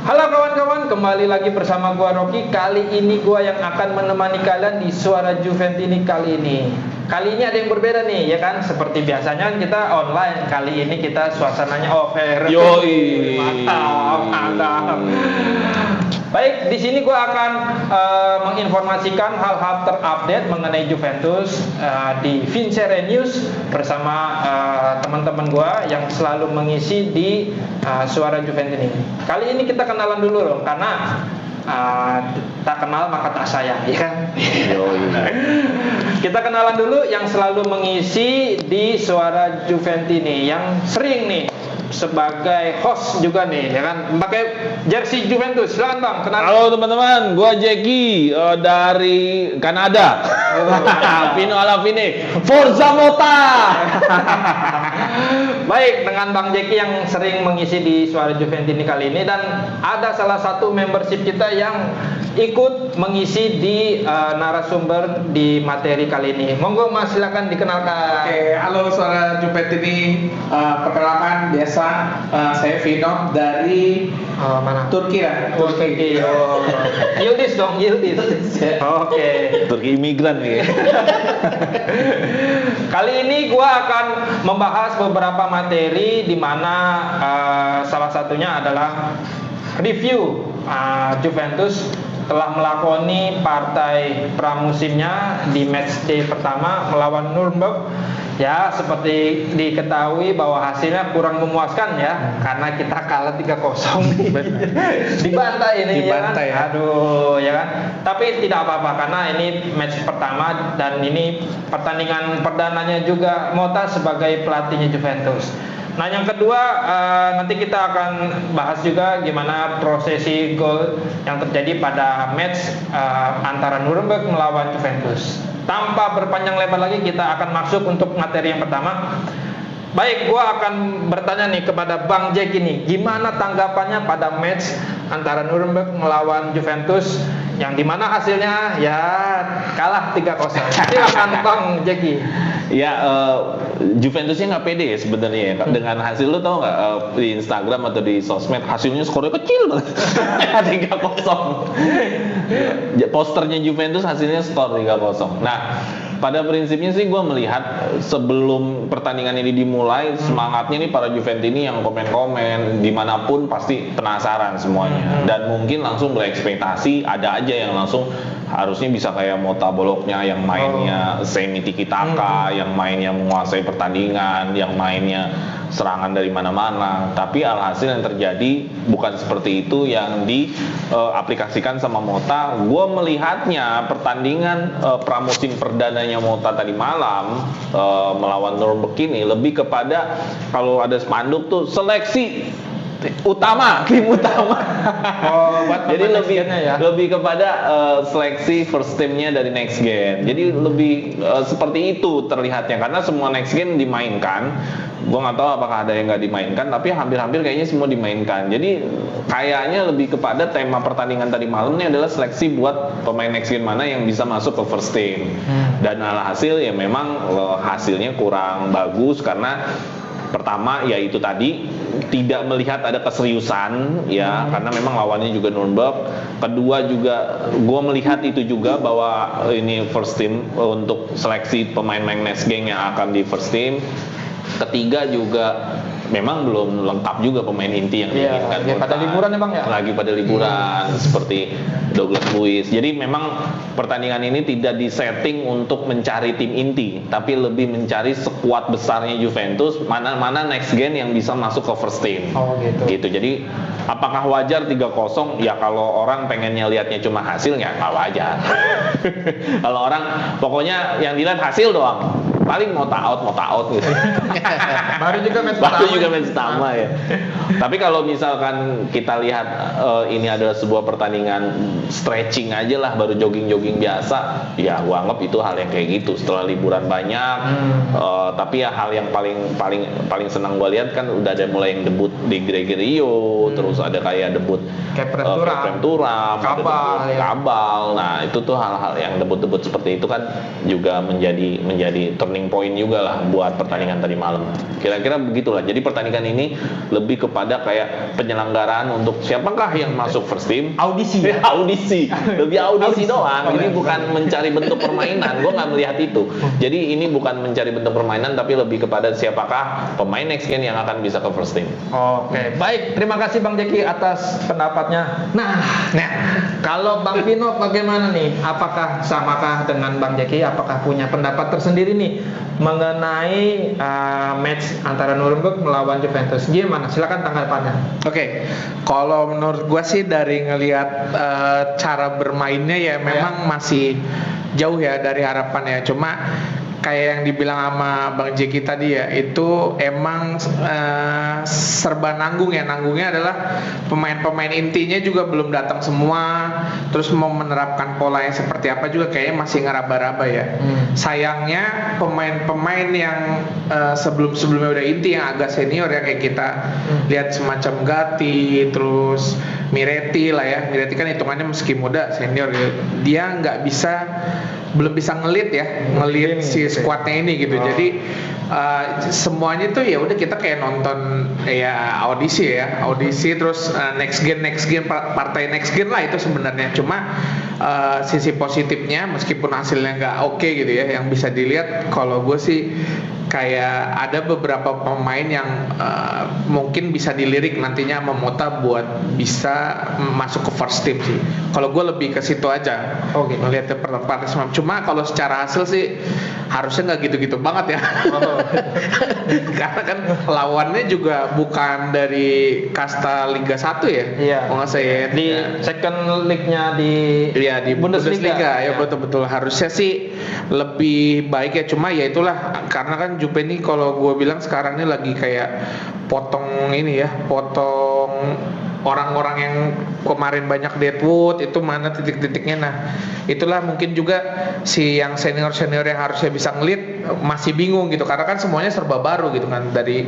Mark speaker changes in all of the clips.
Speaker 1: Halo kawan-kawan, kembali lagi bersama gua Rocky. Kali ini gua yang akan menemani kalian di Suara Juventini kali ini. Kali ini ada yang berbeda nih, ya kan? Seperti biasanya kita online. Kali ini kita suasananya over.
Speaker 2: Yoi.
Speaker 1: Mantap. Baik, di sini gua akan menginformasikan hal-hal terupdate mengenai Juventus di Vincere News bersama teman-teman gua yang selalu mengisi di Suara Juventini. Kali ini kita kenalan dulu loh, karena tak kenal maka tak sayang, ya kan? Kita kenalan dulu yang selalu mengisi di Suara Juventini, yang sering nih sebagai host juga nih, ya kan, pakai jersey Juventus. Silakan Bang, kenalan.
Speaker 2: Halo teman-teman, gua Jackie dari Kanada. Pino Alavine, Forza Mota.
Speaker 1: Baik, dengan Bang Jackie yang sering mengisi di Suara Juventini kali ini, dan ada salah satu membership kita yang ikut mengisi di narasumber di materi kali ini. Monggo Mas, silakan dikenalkan.
Speaker 3: Oke, halo Suara Juventini, perkenalkan biasa saya Vino dari
Speaker 1: Mana?
Speaker 3: Turki lah.
Speaker 1: Turki. Oh. Yildiz dong, Yildiz. Oke.
Speaker 2: Turki imigran nih.
Speaker 1: Kali ini gua akan membahas beberapa materi di mana salah satunya adalah review Juventus telah melakoni partai pramusimnya di matchday pertama melawan Nuremberg. Ya, seperti diketahui bahwa hasilnya kurang memuaskan ya, karena kita kalah 3-0 nih. Dibantai ini,
Speaker 3: Dibantai,
Speaker 1: ya kan? Aduh, ya kan. Tapi tidak apa-apa, karena ini match pertama dan ini pertandingan perdananya juga Mota sebagai pelatihnya Juventus. Nah, yang kedua, nanti kita akan bahas juga gimana prosesi gol yang terjadi pada match antara Nuremberg melawan Juventus. Tanpa berpanjang lebar lagi, kita akan masuk untuk materi yang pertama. Baik, gua akan bertanya nih kepada Bang Jack ini, gimana tanggapannya pada match antara Nuremberg melawan Juventus yang dimana hasilnya ya kalah 3-0. Silakan Bang Jackie.
Speaker 2: Ya, Juventusnya nggak pede ya sebenarnya ya. Dengan hasil, lu tau nggak di Instagram atau di sosmed hasilnya skornya kecil banget. 3-0. Posternya Juventus hasilnya skor 3-0. Nah, pada prinsipnya sih gue melihat sebelum pertandingan ini dimulai, semangatnya nih para Juventini yang komen-komen dimanapun pasti penasaran semuanya, dan mungkin langsung berekspektasi ada aja yang langsung harusnya bisa kayak Mota Bologna yang mainnya semi tiki taka, yang mainnya menguasai pertandingan, yang mainnya serangan dari mana-mana. Tapi alhasil yang terjadi bukan seperti itu yang diaplikasikan sama Mota. Gue melihatnya pertandingan pramusim perdananya Mota tadi malam melawan Nuremberg ini lebih kepada, kalau ada spanduk tuh, seleksi utama, tim utama. Jadi lebih kepada seleksi first teamnya dari next gen. Jadi lebih seperti itu terlihatnya, karena semua next gen dimainkan. Gue nggak tahu apakah ada yang nggak dimainkan, tapi hampir-hampir kayaknya semua dimainkan. Jadi kayaknya lebih kepada tema pertandingan tadi malam ini adalah seleksi buat pemain next gen mana yang bisa masuk ke first team. Dan alhasil ya memang hasilnya kurang bagus, karena pertama yaitu tadi tidak melihat ada keseriusan ya, karena memang lawannya juga Nuremberg. Kedua juga gue melihat itu juga bahwa ini first team untuk seleksi pemain-pemain next gen yang akan di first team. Ketiga juga memang belum lengkap juga pemain inti yang diinginkan.
Speaker 1: Ya, pada liburan ya Bang ya?
Speaker 2: Lagi pada liburan, seperti Douglas Luiz. Jadi memang pertandingan ini tidak disetting untuk mencari tim inti, tapi lebih mencari sekuat besarnya Juventus, mana next gen yang bisa masuk ke first team.
Speaker 1: Oh gitu.
Speaker 2: Jadi apakah wajar 3-0? Ya kalau orang pengennya lihatnya cuma hasil, ya nggak wajar. Kalau orang pokoknya yang dilihat hasil doang, paling mau out gitu.
Speaker 1: Baru juga match
Speaker 2: pertama ya. Tapi kalau misalkan kita lihat ini adalah sebuah pertandingan stretching aja lah, baru jogging biasa, ya gua anggap itu hal yang kayak gitu setelah liburan banyak. Tapi ya hal yang paling senang gua lihat kan udah ada mulai yang debut di Gregorio, terus ada kayak debut
Speaker 1: Turam,
Speaker 2: Kabal. Nah, itu tuh hal-hal yang debut-debut seperti itu kan juga menjadi turning point juga lah buat pertandingan tadi malam. Kira-kira begitulah. Jadi pertandingan ini lebih kepada kepada kayak penyelenggaraan untuk siapakah yang masuk first team.
Speaker 1: Audisi.
Speaker 2: Audisi, lebih audisi doang. Ini bukan mencari bentuk permainan. Gue nggak melihat itu. Jadi ini bukan mencari bentuk permainan, tapi lebih kepada siapakah pemain next gen yang akan bisa ke first team.
Speaker 1: Oke, baik. Terima kasih Bang Jeki atas pendapatnya. Nah, kalau Bang Vino bagaimana nih? Apakah samakah dengan Bang Jeki? Apakah punya pendapat tersendiri nih mengenai match antara Nuremberg melawan Juventus? Gimana? Silakan tanggapannya.
Speaker 3: Oke, kalau menurut gua sih dari ngelihat cara bermainnya ya memang masih jauh ya dari harapan ya. Cuma kayak yang dibilang sama Bang Jeki tadi ya, itu emang serba nanggung ya. Nanggungnya adalah pemain-pemain intinya juga belum datang semua. Terus mau menerapkan pola yang seperti apa juga kayaknya masih ngeraba-raba ya. Sayangnya pemain-pemain yang sebelum-sebelumnya udah inti yang agak senior ya, kayak kita lihat semacam Gatti, terus Miretti lah ya. Miretti kan hitungannya meski muda senior gitu. Dia belum bisa ngelit si squadnya ini gitu. Jadi semuanya tuh ya udah kita kayak nonton ya audisi terus next gen partai next gen lah itu sebenarnya. Cuma sisi positifnya meskipun hasilnya nggak oke gitu ya, yang bisa dilihat kalau gue sih kayak ada beberapa pemain yang mungkin bisa dilirik nantinya sama Mota buat bisa masuk ke first team sih. Kalau gue lebih ke situ aja.
Speaker 1: Oke.
Speaker 3: Melihatnya pertama. Cuma kalau secara hasil sih harusnya nggak gitu-gitu banget ya. Karena kan lawannya juga bukan dari kasta Liga 1 ya.
Speaker 1: Iya.
Speaker 3: Kalau nggak saya
Speaker 1: Di second league-nya di
Speaker 3: Bundesliga ya,
Speaker 1: Ya.
Speaker 3: betul-betul harusnya sih lebih baik ya. Cuma ya itulah, karena kan Juve ini kalau gue bilang sekarang ini lagi kayak potong orang-orang yang kemarin banyak deadwood itu mana titik-titiknya. Nah itulah mungkin juga si yang senior yang harusnya bisa ngelit masih bingung gitu, karena kan semuanya serba baru gitu kan, dari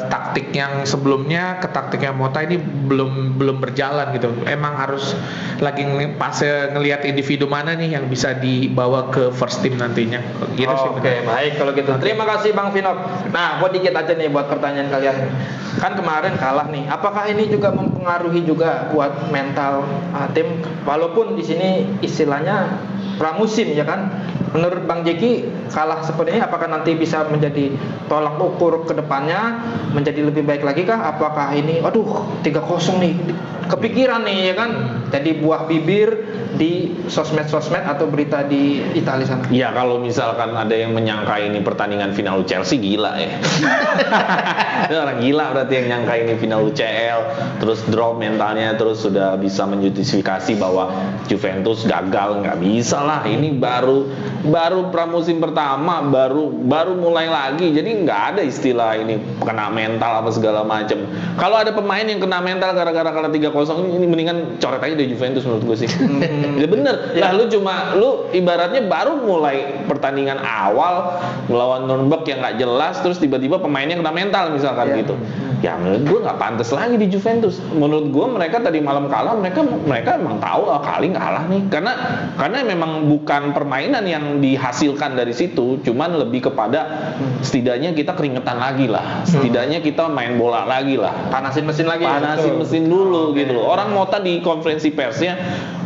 Speaker 3: taktik yang sebelumnya ke taktik yang Mota ini belum berjalan gitu. Emang harus lagi ngelihat individu mana nih yang bisa dibawa ke first team nantinya gitu sih.
Speaker 1: Oke, baik kalau gitu. Terima kasih Bang Vino. Nah, buat dikit aja nih buat pertanyaan kalian. Kan kemarin kalah nih. Apakah ini juga mempengaruhi juga buat mental tim? Walaupun di sini istilahnya pramusim ya kan. Menurut Bang Jeki, kalah seperti ini apakah nanti bisa menjadi tolak ukur ke depannya menjadi lebih baik lagi kah? Apakah ini 3-0 nih kepikiran nih ya kan, jadi buah bibir di sosmed atau berita di Italia sana?
Speaker 2: Ya kalau misalkan ada yang menyangka ini pertandingan final Chelsea, gila ya. Itu orang gila berarti yang nyangka ini final UCL, terus drop mentalnya, terus sudah bisa menjustifikasi bahwa Juventus gagal. Nggak bisa lah, ini baru pramusim pertama, baru mulai lagi, jadi nggak ada istilah ini kena mental apa segala macam. Kalau ada pemain yang kena mental gara-gara kalah 3-0, ini mendingan coret aja dari Juventus menurut gue sih. Ya bener. Lah lu ibaratnya baru mulai pertandingan awal melawan Nuremberg yang nggak jelas, terus tiba-tiba pemainnya kena mental misalkan gitu. Ya menurut gue nggak pantas lagi di Juventus. Menurut gue mereka tadi malam kalah, mereka emang tahu kali kalah nih, karena memang bukan permainan yang dihasilkan dari situ, cuman lebih kepada setidaknya kita keringetan lagi lah, setidaknya kita main bola lagi lah,
Speaker 1: Panasin
Speaker 2: mesin dulu gitu loh. Orang Mota di konferensi persnya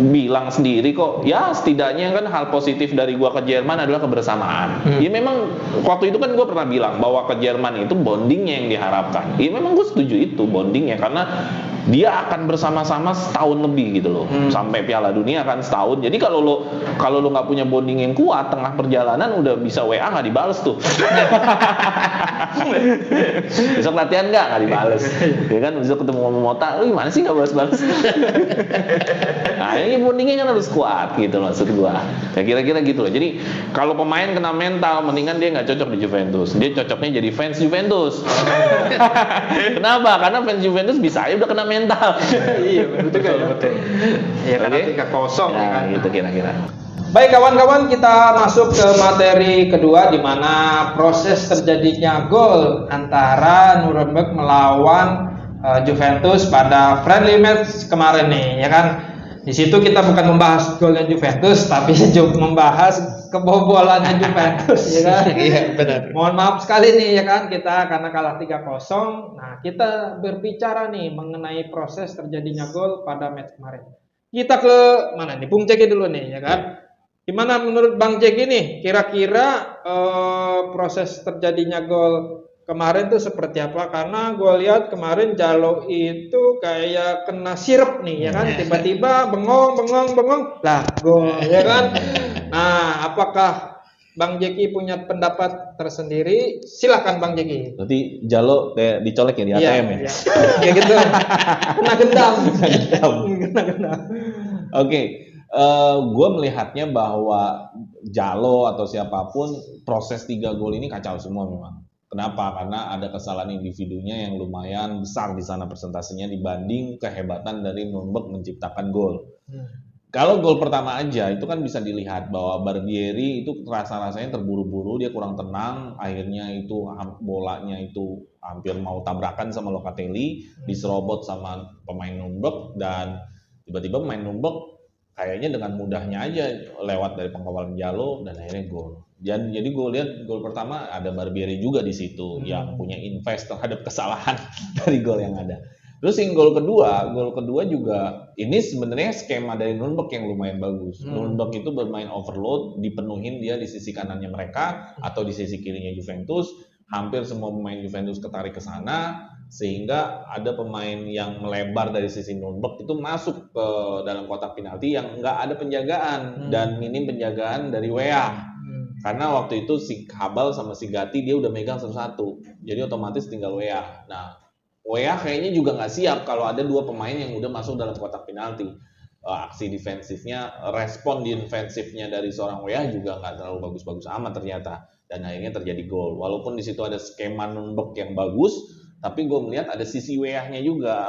Speaker 2: bilang sendiri kok, ya setidaknya kan hal positif dari gua ke Jerman adalah kebersamaan. Ya memang waktu itu kan gua pernah bilang bahwa ke Jerman itu bondingnya yang diharapkan. Ya memang gua setuju itu bondingnya, karena dia akan bersama-sama setahun lebih gitu loh, sampai Piala Dunia kan setahun. Jadi kalau lo nggak punya bonding yang kuat, tengah perjalanan udah bisa WA nggak dibales tuh. Besok latihan nggak dibales, ya kan besok ketemu sama Mota, gimana sih nggak balas-balas? Nah ini bondingnya kan harus kuat gitu maksud gua. Ya kira-kira gitu loh. Jadi kalau pemain kena mental, mendingan dia nggak cocok di Juventus, dia cocoknya jadi fans Juventus. Kenapa? Karena fans Juventus bisa aja udah kena mental.
Speaker 1: Iya betul. Ya karena 3-0 ya kan.
Speaker 2: Gitu kira-kira.
Speaker 1: Baik kawan-kawan, kita masuk ke materi kedua di mana proses terjadinya gol antara Nuremberg melawan Juventus pada friendly match kemarin nih, ya kan. Di situ kita bukan membahas golnya Juventus, tapi membahas kebobolannya Juventus, ya kan?
Speaker 3: Iya, benar.
Speaker 1: Mohon maaf sekali nih ya kan kita karena kalah 3-0. Nah, kita berbicara nih mengenai proses terjadinya gol pada match kemarin. Kita ke mana nih? Bung Ceki dulu nih ya kan. Gimana menurut Bang Ceki nih? Kira-kira proses terjadinya gol kemarin tuh seperti apa? Karena gue lihat kemarin Jalo itu kayak kena sirup nih ya kan, tiba-tiba bengong, lah gol ya kan. Nah, apakah Bang Jeki punya pendapat tersendiri? Silakan Bang Jeki.
Speaker 2: Berarti Jalo kayak dicolek ya di ATM ya?
Speaker 1: Iya. Kayak gitu. Kena gendam. Kena gendam.
Speaker 2: Oke, gue melihatnya bahwa Jalo atau siapapun proses 3 gol ini kacau semua memang. Kenapa? Karena ada kesalahan individunya yang lumayan besar di sana persentasenya dibanding kehebatan dari Nürnberg menciptakan gol. Kalau gol pertama aja itu kan bisa dilihat bahwa Barbieri itu rasa-rasanya terburu-buru, dia kurang tenang, akhirnya itu bolanya itu hampir mau tabrakan sama Locatelli, diserobot sama pemain Nürnberg dan tiba-tiba pemain Nürnberg kayaknya dengan mudahnya aja lewat dari pengawal Jalo dan akhirnya gol. Jadi gue lihat gol pertama ada Barbieri juga di situ yang punya invest terhadap kesalahan dari gol yang ada. Terus yang gol kedua juga ini sebenarnya skema dari Nürnberg yang lumayan bagus. Nürnberg itu bermain overload, dipenuhin dia di sisi kanannya mereka atau di sisi kirinya Juventus. Hampir semua pemain Juventus ketarik ke sana sehingga ada pemain yang melebar dari sisi Nürnberg itu masuk ke dalam kotak penalti yang nggak ada penjagaan dan minim penjagaan dari Weah. Karena waktu itu si Kabal sama si Gatti dia udah megang satu-satu, jadi otomatis tinggal Weah. Nah, Weah kayaknya juga nggak siap kalau ada 2 pemain yang udah masuk dalam kotak penalti. Aksi defensifnya, respon defensifnya dari seorang Weah juga nggak terlalu bagus-bagus amat ternyata. Dan akhirnya terjadi gol. Walaupun di situ ada skema Nürnberg yang bagus, tapi gue melihat ada sisi Weahnya juga,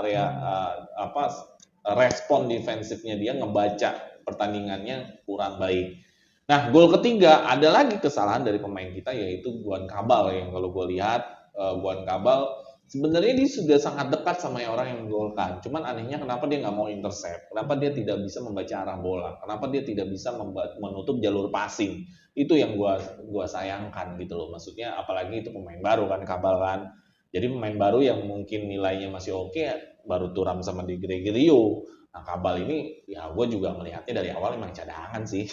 Speaker 2: respon defensifnya dia ngebaca pertandingannya kurang baik. Nah, gol ketiga ada lagi kesalahan dari pemain kita yaitu Guan Cabal yang kalau gue lihat Guan Cabal sebenarnya dia sudah sangat dekat sama orang yang menggolkan. Cuman anehnya kenapa dia nggak mau intercept? Kenapa dia tidak bisa membaca arah bola? Kenapa dia tidak bisa menutup jalur passing? Itu yang gua sayangkan gitu loh. Maksudnya apalagi itu pemain baru kan Cabal kan. Jadi pemain baru yang mungkin nilainya masih oke, baru Thuram sama Di Gregorio. Nah, Cabal ini ya gue juga melihatnya dari awal memang cadangan sih.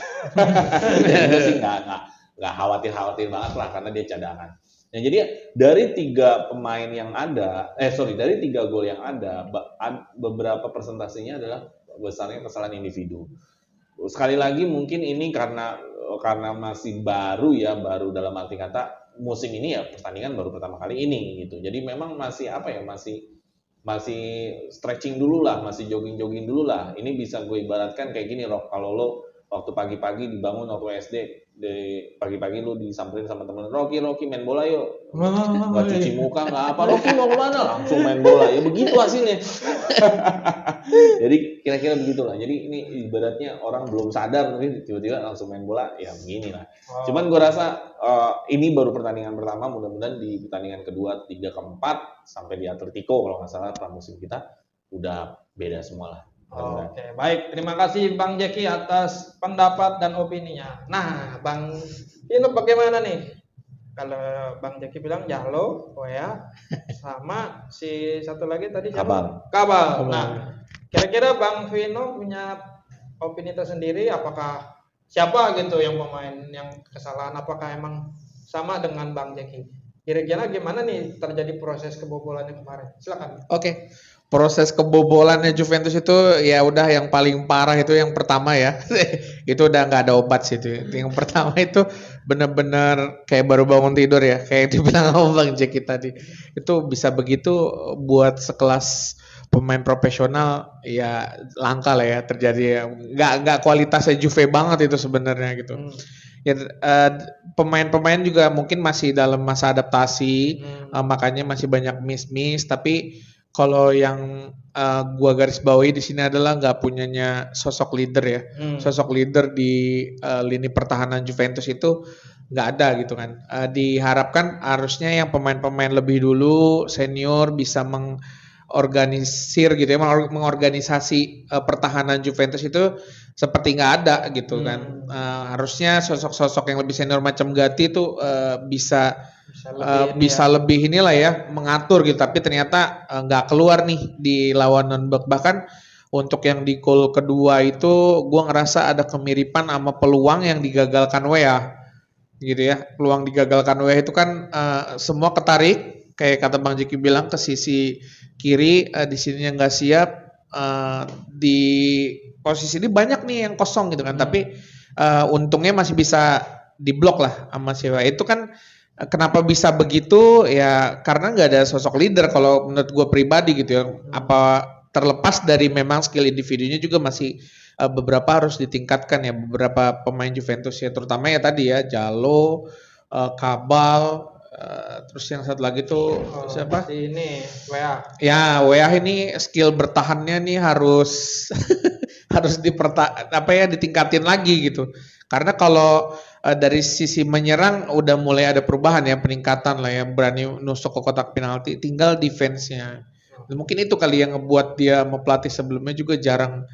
Speaker 2: Jadi sih nggak khawatir banget lah karena dia cadangan. Nah, jadi dari 3 pemain yang ada, dari 3 gol yang ada, beberapa persentasenya adalah besarnya kesalahan individu. Sekali lagi mungkin ini karena masih baru dalam arti kata musim ini ya pertandingan baru pertama kali ini gitu. Jadi memang masih masih stretching dulu lah, masih jogging dulu lah. Ini bisa gue ibaratkan kayak gini, Rock. Kalau lo waktu pagi-pagi dibangun waktu SD, pagi-pagi lo disamperin sama temen, Rocky main bola yuk. Nggak cuci muka, nggak apa, Rocky mau kemana? Langsung main bola. Ya begitu hasilnya. Jadi kira-kira begitulah. Jadi ini ibaratnya orang belum sadar, tapi tiba-tiba langsung main bola, ya begini lah. Cuman gue rasa ini baru pertandingan pertama, mudah-mudahan di pertandingan kedua, 3 ke 4 sampai di Atletico kalau nggak salah pramusim kita udah beda semua lah.
Speaker 1: Oke, baik. Terima kasih Bang Jeki atas pendapat dan opininya. Nah, Bang Inu bagaimana nih? Kalau Bang Jeki bilang Jalo, Weah, sama si satu lagi tadi siapa? Cabal. Nah, kira-kira Bang Vino punya opini tersendiri apakah siapa gitu yang pemain yang kesalahan, apakah emang sama dengan Bang Jeki? Kira-kira gimana nih terjadi proses kebobolannya kemarin? Silakan.
Speaker 3: Oke. Proses kebobolannya Juventus itu ya udah yang paling parah itu yang pertama ya. Itu udah nggak ada obat sih itu. Yang pertama itu benar-benar kayak baru bangun tidur ya, kayak dibilang sama Bang Jeki tadi. Itu bisa begitu buat sekelas pemain profesional ya langka lah ya terjadi. Nggak kualitasnya Juve banget itu sebenarnya gitu. Ya, pemain-pemain juga mungkin masih dalam masa adaptasi, makanya masih banyak miss. Tapi kalau yang gua garis bawahi di sini adalah nggak punyanya sosok leader ya. Sosok leader di lini pertahanan Juventus itu nggak ada gitu kan. Diharapkan harusnya yang pemain-pemain lebih dulu senior bisa mengorganisir gitu ya, mengorganisasi pertahanan Juventus itu seperti nggak ada gitu kan. Harusnya sosok-sosok yang lebih senior macam Gatti itu bisa lebih inilah ya mengatur gitu, tapi ternyata nggak keluar nih di lawan Nürnberg. Bahkan untuk yang di gol kedua itu gue ngerasa ada kemiripan sama peluang yang digagalkan Weah gitu ya. Peluang digagalkan Weah itu kan semua ketarik kayak kata Bang Jeki bilang ke sisi kiri, di sininya nggak siap, di posisi ini banyak nih yang kosong gitu kan, tapi untungnya masih bisa diblok lah sama si Weah. Itu kan kenapa bisa begitu ya, karena nggak ada sosok leader kalau menurut gue pribadi gitu ya. Apa terlepas dari memang skill individunya juga masih beberapa harus ditingkatkan ya, beberapa pemain Juventus ya, terutama ya tadi ya Jallo, Kabal, terus yang satu lagi tuh siapa?
Speaker 1: Ini Weah.
Speaker 3: Ya Weah ini skill bertahannya nih harus harus ditingkatin lagi gitu. Karena kalau dari sisi menyerang udah mulai ada perubahan ya, peningkatan lah ya, berani nusuk ke kotak penalti, tinggal defense-nya. Mungkin itu kali yang ngebuat dia sama pelatih sebelumnya juga jarang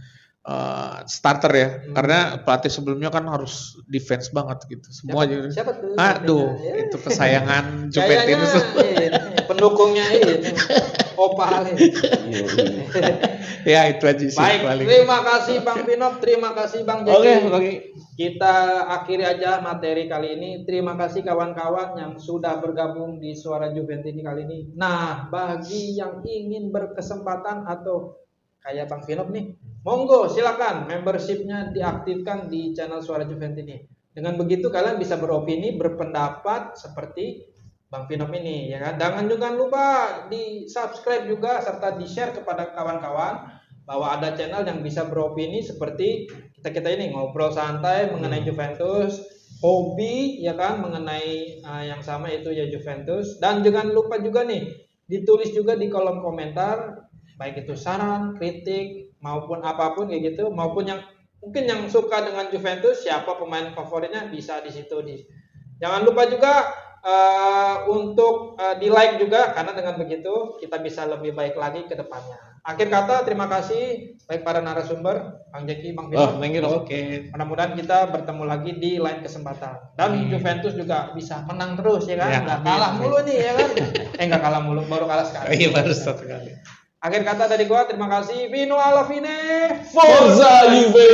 Speaker 3: starter ya, karena pelatih sebelumnya kan harus defense banget gitu. Semua juga.
Speaker 1: Siapa tuh?
Speaker 3: Aduh, itu kesayangan Juventus.
Speaker 1: Pendukungnya ini. Opa.
Speaker 3: Ya itu aja sih.
Speaker 1: Baik, terima kasih Bang Pinop, terima kasih Bang Jeki.
Speaker 3: Oke.
Speaker 1: Kita akhiri aja materi kali ini. Terima kasih kawan-kawan yang sudah bergabung di Suara Juventini kali ini. Nah, bagi yang ingin berkesempatan atau kayak Bang Pinop nih, monggo silakan membershipnya diaktifkan di channel Suara Juventini. Dengan begitu kalian bisa beropini, berpendapat seperti Bang Pinop ini, ya kan? Jangan lupa di subscribe juga serta di share kepada kawan-kawan bahwa ada channel yang bisa beropini seperti kita ini, ngobrol santai mengenai Juventus, hobi ya kan mengenai yang sama itu ya Juventus. Dan jangan lupa juga nih ditulis juga di kolom komentar baik itu saran, kritik maupun apapun kayak gitu, maupun yang mungkin yang suka dengan Juventus, siapa pemain favoritnya bisa di situ. Jangan lupa juga untuk di like juga, karena dengan begitu kita bisa lebih baik lagi ke depannya. Akhir kata terima kasih baik para narasumber Bang Jeki, Bang Pinop.
Speaker 3: Oke.
Speaker 1: Mudah-mudahan kita bertemu lagi di lain kesempatan. Dan Juventus juga bisa menang terus ya kan, nggak kalah mulu nih ya kan. Nggak kalah mulu, baru kalah sekali.
Speaker 3: Iya, baru satu kali.
Speaker 1: Akhir kata dari gua terima kasih. Vino alla fine.
Speaker 2: Forza Juve.